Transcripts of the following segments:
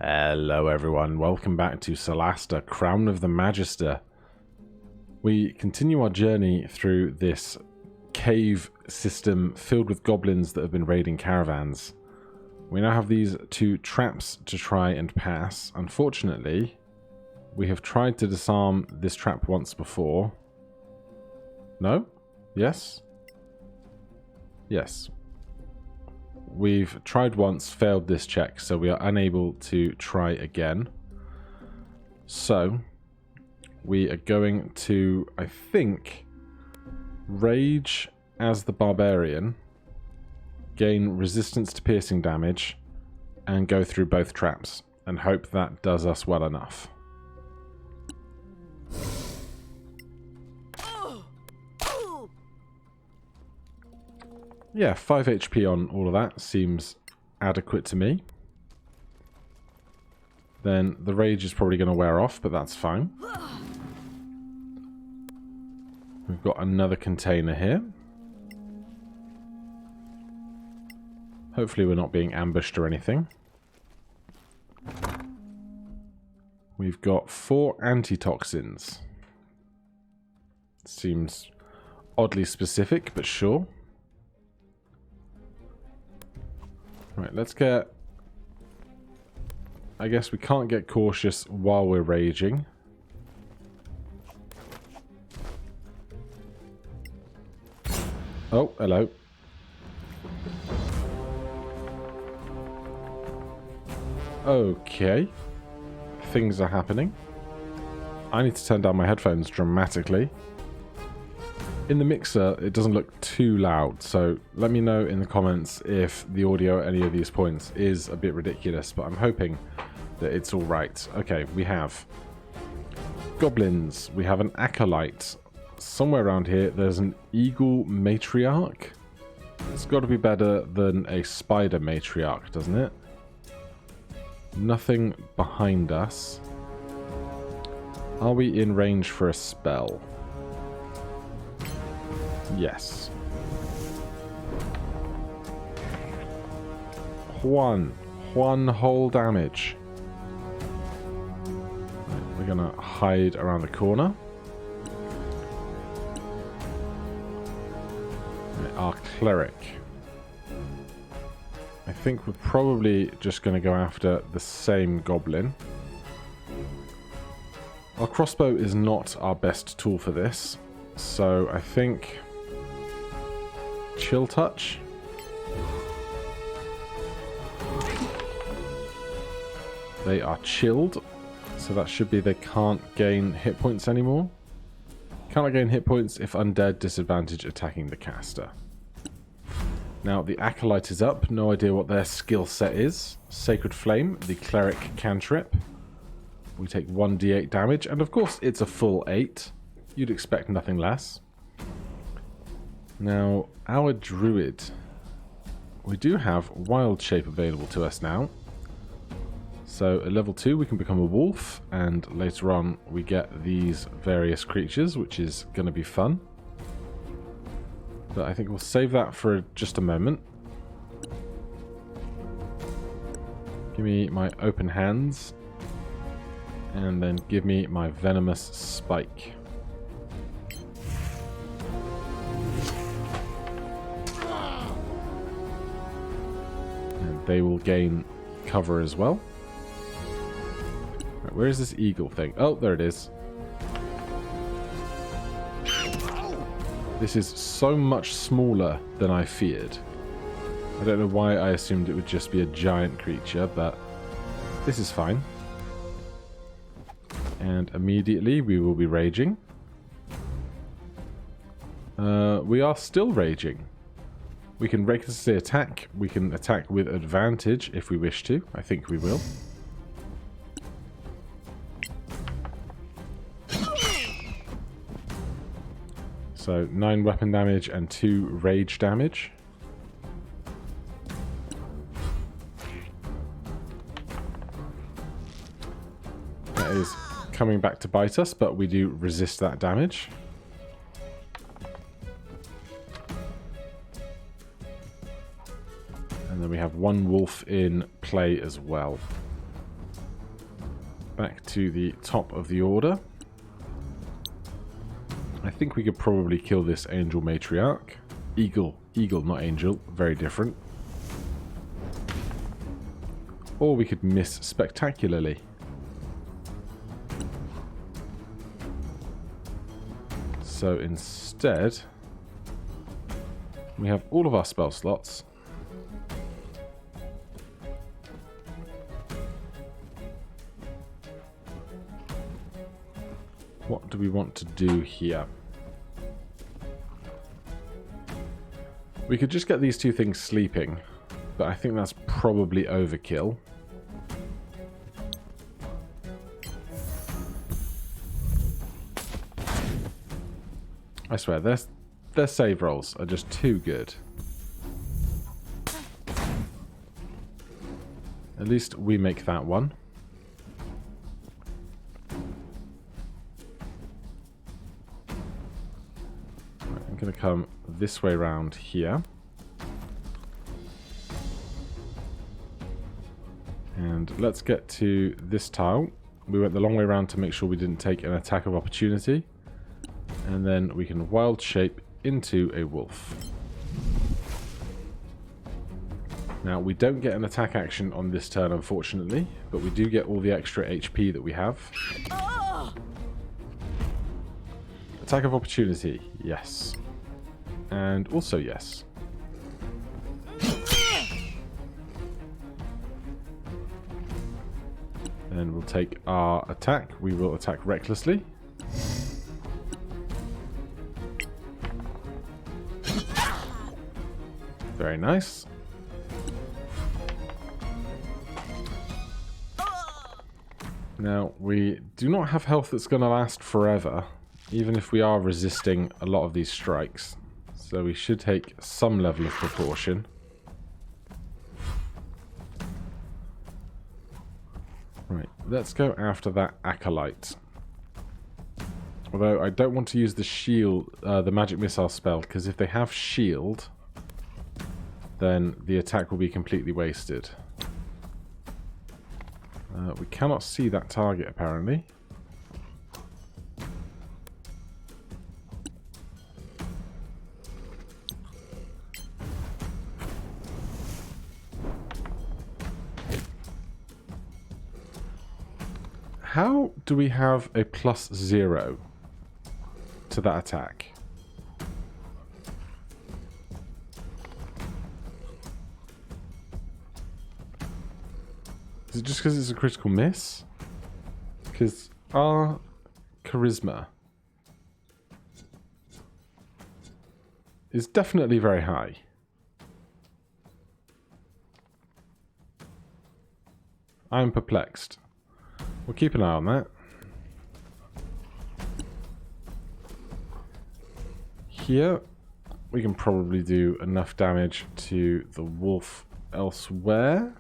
Hello everyone, welcome back to SOLASTA Crown of the Magister. We continue our journey through this cave system filled with goblins that have been raiding caravans. We now have these two traps to try and pass. Unfortunately, we have tried to disarm this trap once before. No? Yes? Yes. We've tried once, failed this check, so we are unable to try again. So, we are going to, I think, rage as the barbarian, gain resistance to piercing damage, and go through both traps, and hope that does us well enough. Yeah, 5 HP on all of that seems adequate to me. Then the rage is probably going to wear off, but that's fine. We've got another container here. Hopefully we're not being ambushed or anything. We've got 4 antitoxins. Seems oddly specific, but sure. Right, let's get... I guess we can't get cautious while we're raging. Oh, hello. Okay. Things are happening. I need to turn down my headphones dramatically. In the mixer, it doesn't look too loud, so let me know in the comments if the audio at any of these points is a bit ridiculous, but I'm hoping that it's all right. Okay, we have goblins. We have an acolyte. Somewhere around here, there's an eagle matriarch. It's got to be better than a spider matriarch, doesn't it? Nothing behind us. Are we in range for a spell? Yes. One whole damage. Right, we're gonna hide around the corner. Right, our cleric. I think we're probably just gonna go after the same goblin. Our crossbow is not our best tool for this, so I think chill touch. They are chilled, so that should be they can't gain hit points anymore. Cannot gain hit points if undead, disadvantage attacking the caster. Now the acolyte is up, no idea what their skill set is. Sacred Flame, the cleric cantrip. We take 1d8 damage, and of course it's a full 8. You'd expect nothing less. Now, our druid. We do have wild shape available to us now. So at level 2 we can become a wolf, and later on we get these various creatures, which is going to be fun. But I think we'll save that for just a moment. Give me my open hands. And then give me my venomous spike. And they will gain cover as well. Right, where is this eagle thing? Oh, there it is. This is so much smaller than I feared. I don't know why I assumed it would just be a giant creature, but this is fine. And immediately we will be raging. We are still raging. We can recklessly attack. We can attack with advantage if we wish to. I think we will. So 9 weapon damage and 2 rage damage. That is coming back to bite us, but we do resist that damage. And then we have one wolf in play as well. back to the top of the order. I think we could probably kill this Angel Matriarch. Eagle, not Angel, very different. Or we could miss spectacularly. So instead, we have all of our spell slots. What do we want to do here? We could just get these two things sleeping, but I think that's probably overkill. I swear, their save rolls are just too good. At least we make that one. Right, I'm going to come this way round here. And let's get to this tile. We went the long way around to make sure we didn't take an attack of opportunity. And then we can wild shape into a wolf. Now, we don't get an attack action on this turn, unfortunately, but we do get all the extra HP that we have. Attack of opportunity, yes. And also yes. Then we'll take our attack. We will attack recklessly. Very nice. Now, we do not have health that's going to last forever, even if we are resisting a lot of these strikes. So we should take some level of precaution. Right, let's go after that Acolyte. Although I don't want to use the shield, the magic missile spell, because if they have shield, then the attack will be completely wasted. We cannot see that target, apparently. How do we have a +0 to that attack? Is it just because it's a critical miss? Because our charisma is definitely very high. I'm perplexed. We'll keep an eye on that. Here, we can probably do enough damage to the wolf elsewhere.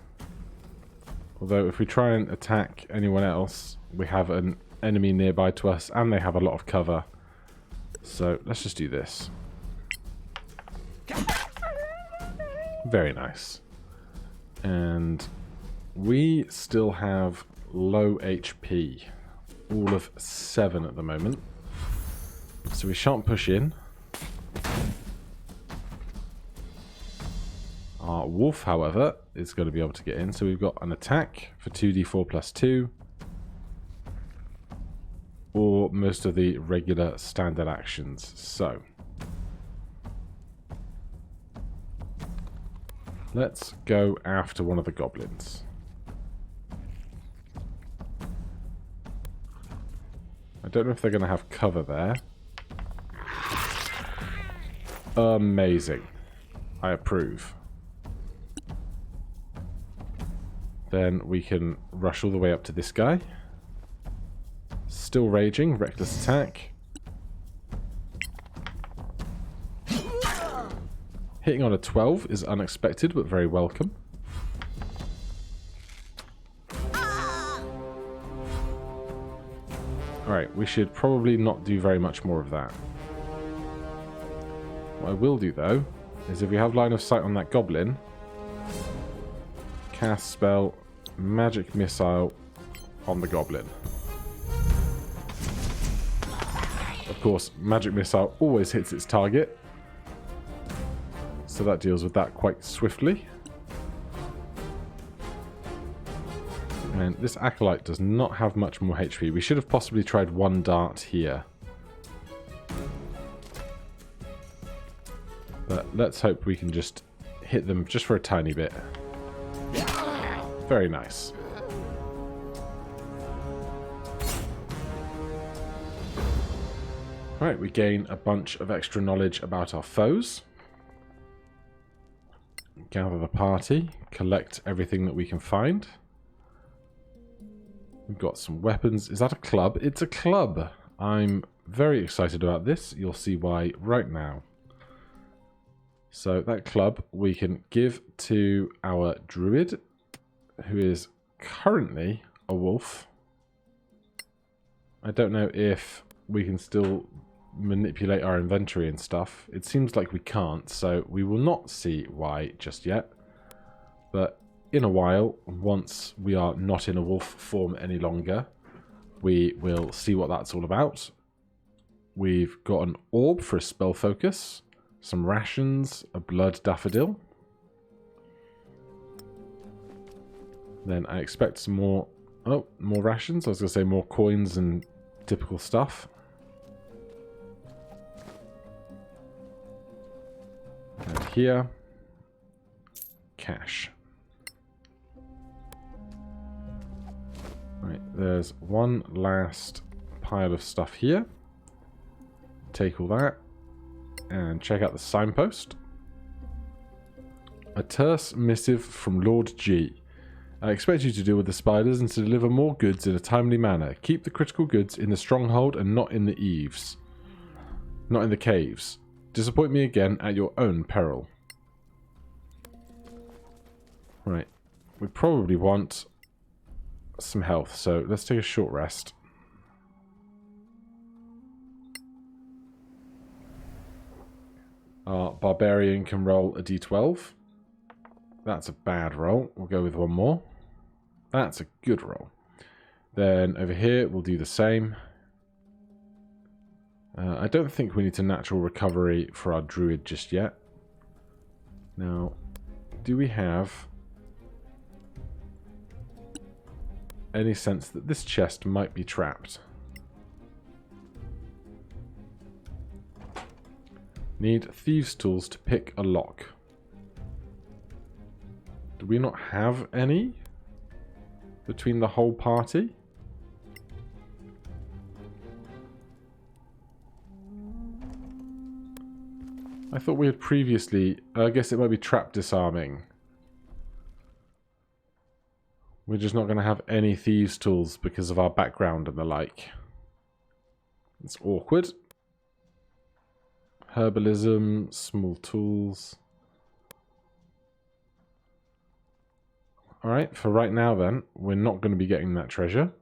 Although if we try and attack anyone else, we have an enemy nearby to us and they have a lot of cover. So let's just do this. Very nice. And we still have low HP. All of 7 at the moment. So we shan't push in. Our wolf, however, is going to be able to get in. So we've got an attack for 2d4 plus 2. Or most of the regular standard actions. So let's go after one of the goblins. I don't know if they're going to have cover there. Amazing. I approve. Then we can rush all the way up to this guy. Still raging, reckless attack. Hitting on a 12 is unexpected, but very welcome. Alright, we should probably not do very much more of that. What I will do, though, is if we have line of sight on that goblin, cast spell, magic missile, on the goblin. Of course, magic missile always hits its target, so that deals with that quite swiftly. And this acolyte does not have much more HP. We should have possibly tried one dart here. But let's hope we can just hit them just for a tiny bit. Very nice. Right, we gain a bunch of extra knowledge about our foes. Gather the party, collect everything that we can find. We've got some weapons. Is that a club? It's a club. I'm very excited about this. You'll see why right now. So that club we can give to our druid, who is currently a wolf. I don't know if we can still manipulate our inventory and stuff. It seems like we can't, so we will not see why just yet. But in a while, once we are not in a wolf form any longer, we will see what that's all about. We've got an orb for a spell focus, some rations, a blood daffodil. Then I expect some more, more rations. I was going to say more coins and typical stuff. And here, cash. Right, there's one last pile of stuff here. Take all that and check out the signpost. A terse missive from Lord G. I expect you to deal with the spiders and to deliver more goods in a timely manner. Keep the critical goods in the stronghold and not in the eaves. Not in the caves. Disappoint me again at your own peril. Right. We probably want some health, so let's take a short rest. Our barbarian can roll a d12. That's a bad roll. We'll go with one more. That's a good roll. Then over here we'll do the same. I don't think we need to natural recovery for our druid just yet. Now, do we have any sense that this chest might be trapped? Need thieves' tools to pick a lock. Do we not have any between the whole party? I thought we had previously... I guess it might be trap disarming. We're just not going to have any thieves' tools because of our background and the like. It's awkward. Herbalism, small tools. Alright, for right now then, we're not going to be getting that treasure.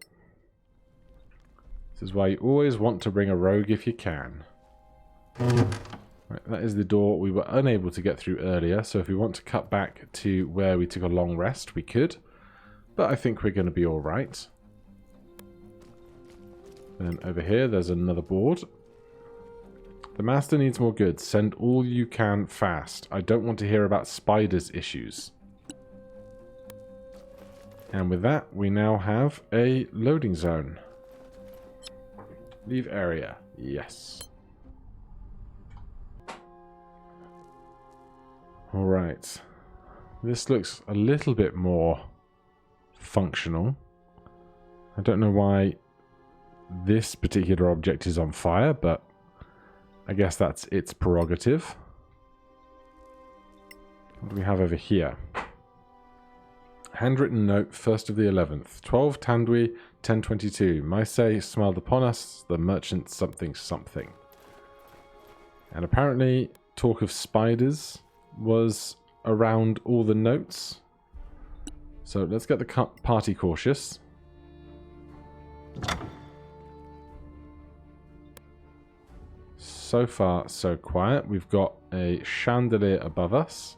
This is why you always want to bring a rogue if you can. Right, that is the door we were unable to get through earlier, so if we want to cut back to where we took a long rest, we could. But I think we're going to be alright. Then over here, there's another board. The master needs more goods. Send all you can fast. I don't want to hear about spiders' issues. And with that, we now have a loading zone. Leave area. Yes. Alright. This looks a little bit more functional. I don't know why this particular object is on fire, but I guess that's its prerogative. What do we have over here? Handwritten note, 1st of the 11th. 12 Tandwi, 1022. Maise smiled upon us, the merchant something something. And apparently talk of spiders was around all the notes. So let's get the party cautious. So far, so quiet. We've got a chandelier above us.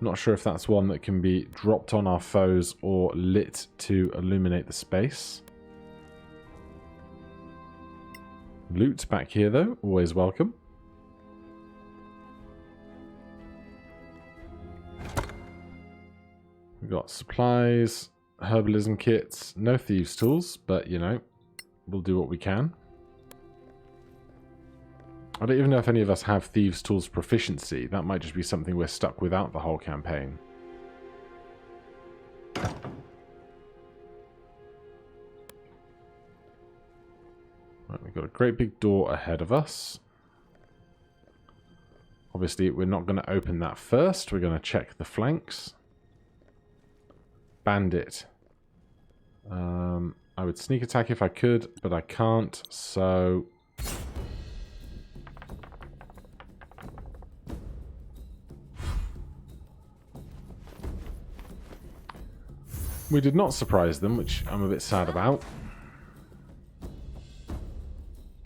Not sure if that's one that can be dropped on our foes or lit to illuminate the space. Loot back here though, always welcome. We've got supplies, herbalism kits, no thieves' tools, but you know, we'll do what we can. I don't even know if any of us have thieves' tools proficiency. That might just be something we're stuck without the whole campaign. Right, we've got a great big door ahead of us. Obviously, we're not going to open that first. We're going to check the flanks. Bandit. I would sneak attack if I could, but I can't, so... We did not surprise them, which I'm a bit sad about.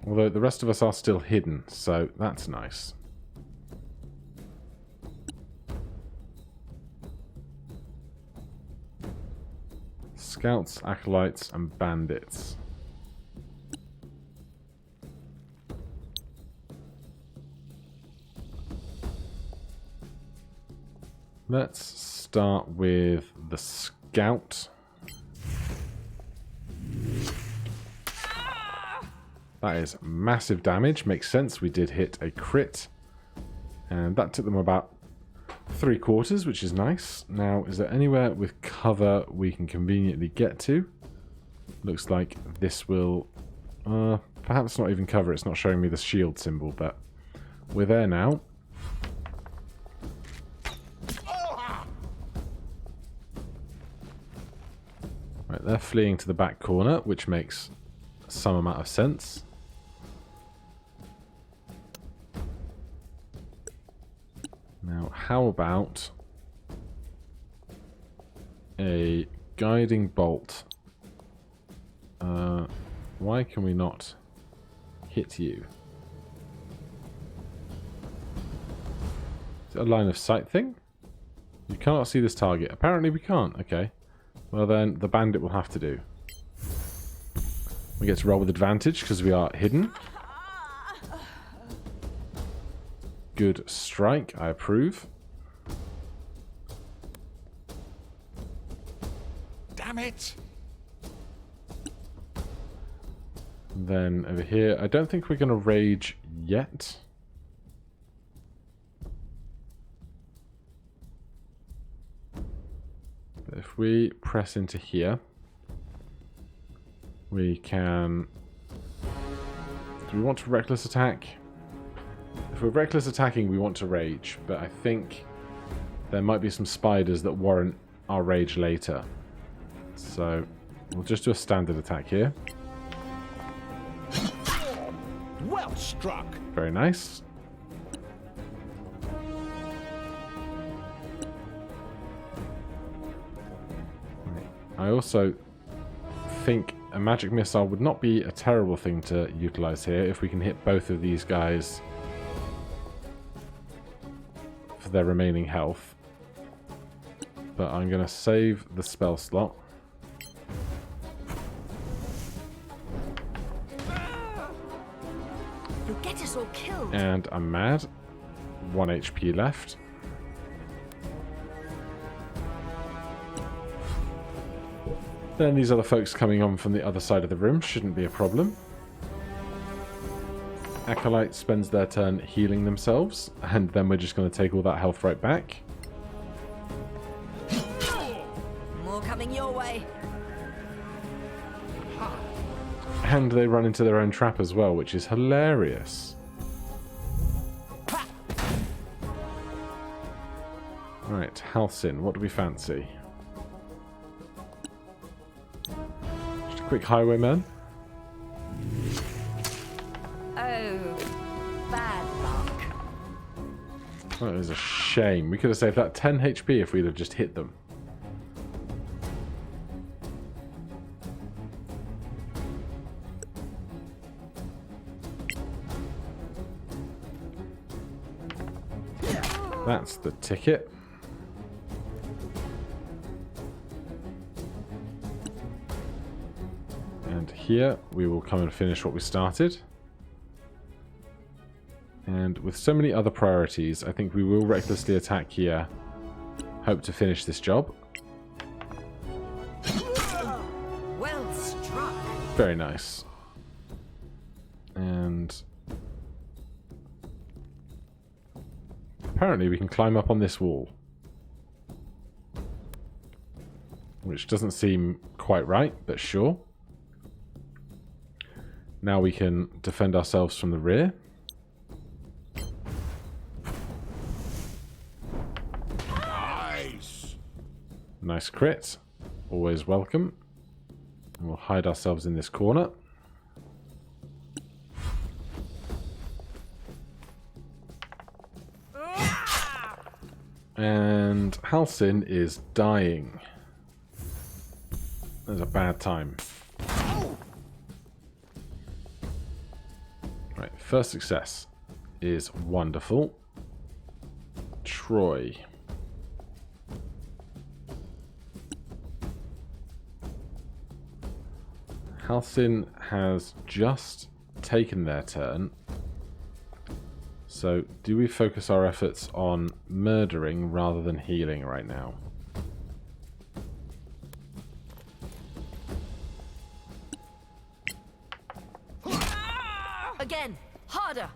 Although the rest of us are still hidden, so that's nice. Scouts, acolytes, and bandits. Let's start with the scout. That is massive damage. Makes sense. We did hit a crit. And that took them about 3/4, which is nice. Now, is there anywhere with cover we can conveniently get to? Looks like this will... perhaps not even cover. It's not showing me the shield symbol, but we're there now. Right, they're fleeing to the back corner, which makes some amount of sense. Now, how about a guiding bolt? Why can we not hit you? Is it a line of sight thing? You cannot see this target. Apparently we can't. Okay. Well then, the bandit will have to do. We get to roll with advantage because we are hidden. Good strike. I approve. Damn it! Then over here, I don't think we're going to rage yet. But if we press into here, we can... Do we want to reckless attack? If we're reckless attacking, we want to rage, but I think there might be some spiders that warrant our rage later. So we'll just do a standard attack here. Well struck. Very nice. I also think a magic missile would not be a terrible thing to utilize here if we can hit both of these guys for their remaining health. But I'm going to save the spell slot. You'll get us all killed. And I'm mad. 1 HP left. Then these other folks coming on from the other side of the room shouldn't be a problem. Acolyte spends their turn healing themselves, and then we're just going to take all that health right back. More coming your way. And they run into their own trap as well, which is hilarious. Right, Halcyon, what do we fancy? Just a quick highwayman. Oh, bad luck. That is a shame. We could have saved that 10 HP if we'd have just hit them. That's the ticket. And here we will come and finish what we started. And with so many other priorities, I think we will recklessly attack here. Hope to finish this job. Well struck. Very nice. And apparently we can climb up on this wall. Which doesn't seem quite right, but sure. Now we can defend ourselves from the rear. Nice. Nice crit. Always welcome. And we'll hide ourselves in this corner. And Halsin is dying. That's a bad time. Right, first success is wonderful. Troy. Halsin has just taken their turn. So, do we focus our efforts on murdering rather than healing right now? Again, harder.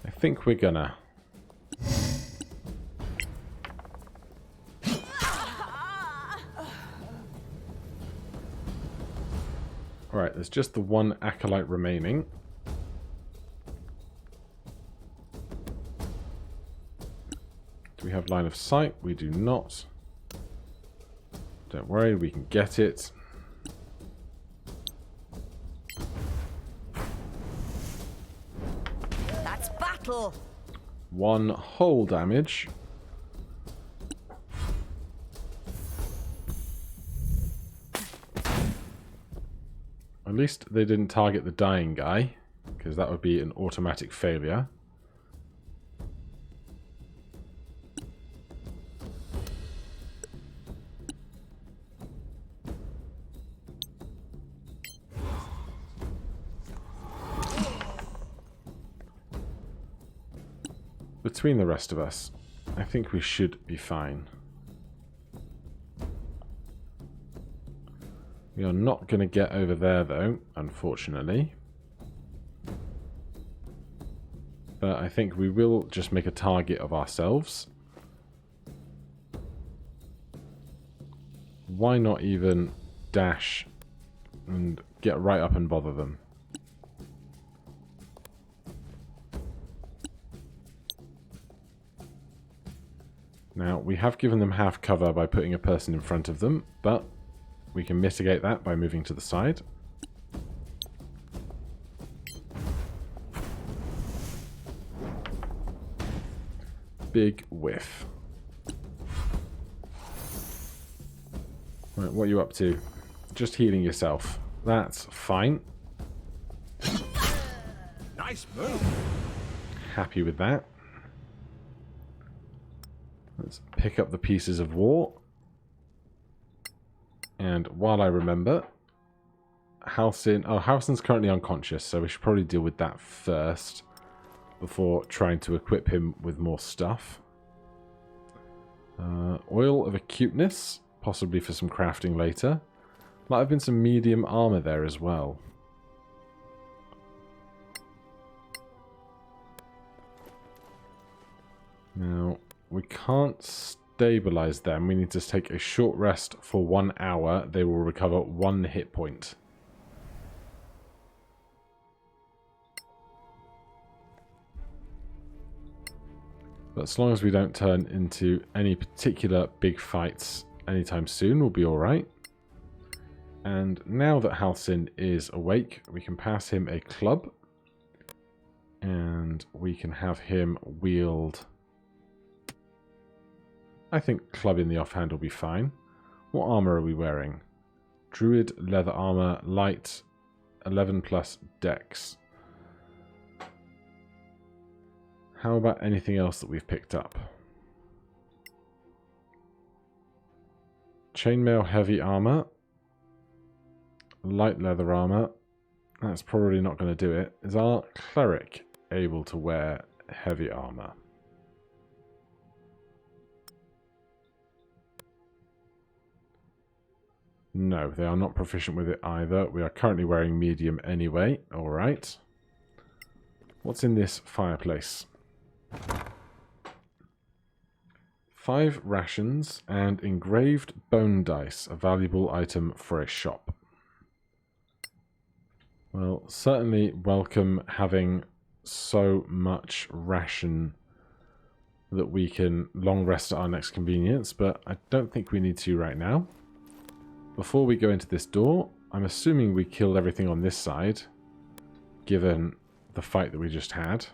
I think we're gonna. Alright, there's just the one acolyte remaining. Do we have line of sight? We do not. Don't worry, we can get it. That's battle. One whole damage. At least they didn't target the dying guy, because that would be an automatic failure. Between the rest of us, I think we should be fine. We are not going to get over there, though, unfortunately. But I think we will just make a target of ourselves. Why not even dash and get right up and bother them? Now, we have given them half cover by putting a person in front of them, but we can mitigate that by moving to the side. Big whiff. Right, what are you up to? Just healing yourself. That's fine. Nice move. Happy with that. Let's pick up the pieces of war. And while I remember, Halsin... Oh, Halsin's currently unconscious, so we should probably deal with that first before trying to equip him with more stuff. Oil of Acuteness, possibly for some crafting later. Might have been some medium armor there as well. Now, we can't stabilize them. We need to take a short rest for 1 hour. They will recover 1 hit point. But as long as we don't turn into any particular big fights anytime soon, we'll be alright. And now that Halsin is awake, we can pass him a club. And we can have him wield... I think club in the offhand will be fine. What armor are we wearing? Druid, leather armor, light, 11 plus dex. How about anything else that we've picked up? Chainmail heavy armor. Light leather armor. That's probably not going to do it. Is our Cleric able to wear heavy armor? No, they are not proficient with it either. We are currently wearing medium anyway. Alright. What's in this fireplace? 5 rations and engraved bone dice, a valuable item for a shop. Well, certainly welcome having so much ration that we can long rest at our next convenience, but I don't think we need to right now. Before we go into this door, I'm assuming we killed everything on this side, given the fight that we just had.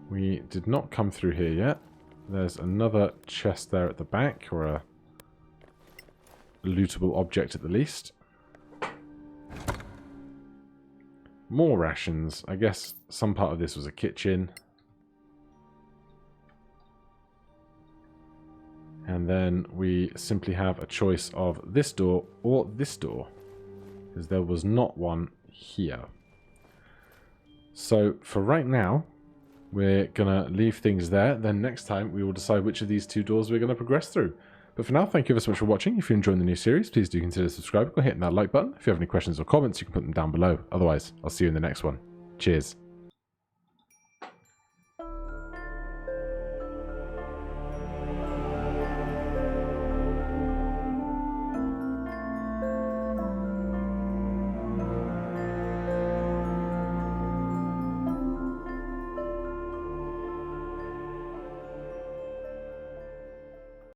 We did not come through here yet. There's another chest there at the back, or a lootable object at the least. More rations. I guess some part of this was a kitchen. And then we simply have a choice of this door or this door, because there was not one here. So for right now, we're going to leave things there. Then next time we will decide which of these 2 doors we're going to progress through. But for now, thank you ever so much for watching. If you're enjoying the new series, please do consider subscribing or hitting that like button. If you have any questions or comments, you can put them down below. Otherwise, I'll see you in the next one. Cheers.